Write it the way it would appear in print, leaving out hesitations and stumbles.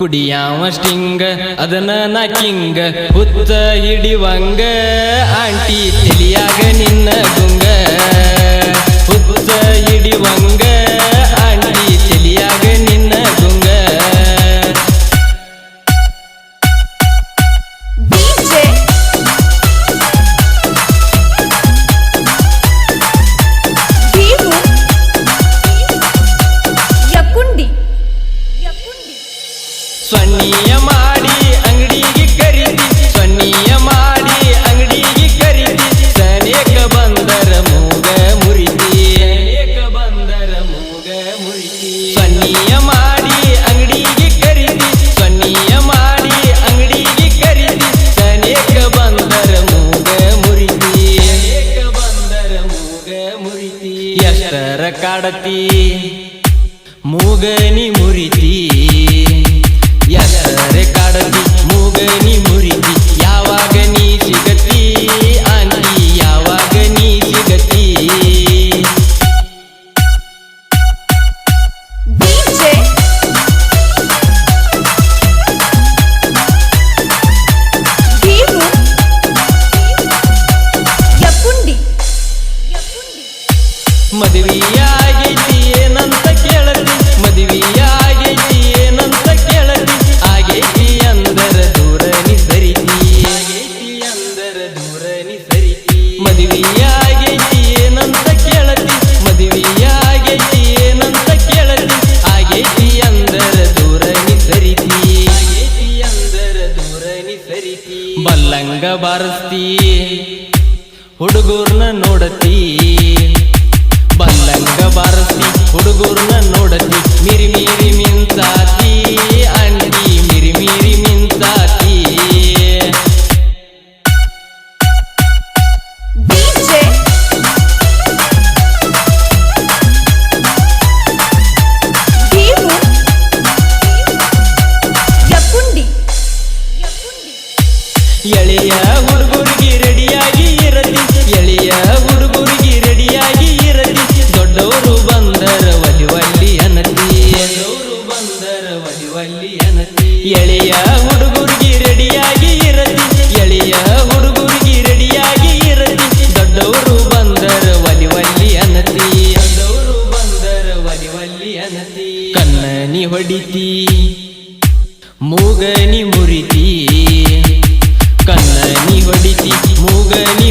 ಕುಡಿಯಾವ ಸ್ಟಿಂಗ ಅದನ್ನ ನಾ ಕಿಂಗ ಹುತ್ತ ಹಿಡಿವಂಗ ಆಂಟಿ ತಿಳಿಯಾಗ ನಿನ್ನ ಗುಂಗ ಹುತ್ತ ಹಿಡಿವಂಗ ಆಂಟಿ ತಿಳಿಯಾಗ ನಿನ್ನ ಗುಂಗ ಸೊನ್ನಿಯ ಮಾಡಿ ಅಂಗಡಿಗೆ ಕರೀತಿ ಸೊನ್ನಿಯ ಮಾಡಿ ಅಂಗಡಿಗೆ ಕರೀತಿ ಸನೇಕ ಬಂದರ ಮೂಗ ಮುರಿತಿ ಬಂದರ ಮೂಗ ಮುರಿತಿ ಸೊನ್ನಿಯ ಮಾಡಿ ಅಂಗಡಿಗೆ ಕರೀತಿ ಸೊನ್ನಿಯ ಮಾಡಿ ಅಂಗಡಿಗೆ ಕರೀತಿ ಸನೇಕ ಬಂದರ ಮೂಗ ಮುರಿತಿ ಬಂದರ ಮೂಗ ಮುರಿತಿ ಎಷ್ಟರ ಕಾಡತಿ ಮೂಗನಿ ಮುರಿತಿ ಎಷ್ಟರೆ ಕಾಡತಿ ಮೂಗನಿ ಮುರಿತಿ ಯಾವಾಗ ನೀ ಸಿಗತಿ ಆಂಟಿ ಯಾವಾಗ ನೀ ಸಿಗತಿ ಮದುವೆಯಾಗೈತಿ ಏನಂತ ಕೇಳತಿ ಮದುವೆಯಾಗೈತಿ ಏನಂತ ಕೇಳತಿ ಆಗೈತಿ ಅಂದರ ದೂರ ನಿ ಸರಿತಿ ಆಗೈತಿ ಅಂದರ ದೂರ ನಿ ಸರಿತಿ ಮದುವೆಯಾಗೈತಿ ಏನಂತ ಕೇಳತಿ ಮದುವೆಯಾಗೈತಿ ಏನಂತ ಕೇಳತಿ ಆಗೈತಿ ಅಂದರ ದೂರ ನಿ ಸರಿತಿ ಆಗೈತಿ ಅಂದರ ದೂರ ನಿ ಸರಿತಿ ಬಲ್ಲಂಗ ಬಾರಸ್ತಿ ಹುಡುಗೂರ್ನ ನೋಡತಿ ಬಲ್ಲಂಗ ಬಾರಸ್ತಿ ಹುಡುಗೂರ್ನ ನೋಡತಿ ಮಿರಿ ಮಿರಿ ಮಿಂತಾತಿ ಆಂಟಿ ಮಿರಿ ಮಿರಿ ಮಿಂತಾತಿ ಎಳೆಯ ಹುಡುಗರಿಗೆ ರೆಡಿಯಾಗಿ ಇರತಿ ಎಳೆಯ ಹುಡುಗರಿಗೆ ರೆಡಿಯಾಗಿ ಇರತಿ ದೊಡ್ಡವರು ಬಂದರ ಒಲಿವಲ್ಲಿ ಅನತಿ ದೊಡ್ಡವರು ಬಂದರ ಒಲಿವಲ್ಲಿ ಅನತಿ ಎಳೆಯ ಹುಡುಗರಿಗೆ ರೆಡಿಯಾಗಿ ಇರತಿ ಎಳೆಯ ಹುಡುಗರಿಗೆ ರೆಡಿಯಾಗಿ ಇರತಿ ದೊಡ್ಡವರು ಬಂದರ ಒಲಿವಲ್ಲಿ ಅನತಿ ದೊಡ್ಡವರು ಬಂದರ ಒಲಿವಲ್ಲಿ ಅನತಿ ಕಣ್ಣನಿ ಹೊಡಿತಿ ಮೂಗನಿ ಮುರಿತಿ ಕಣ್ಣನಿ ಹೊಡಿತಿ ಮೂಗನಿ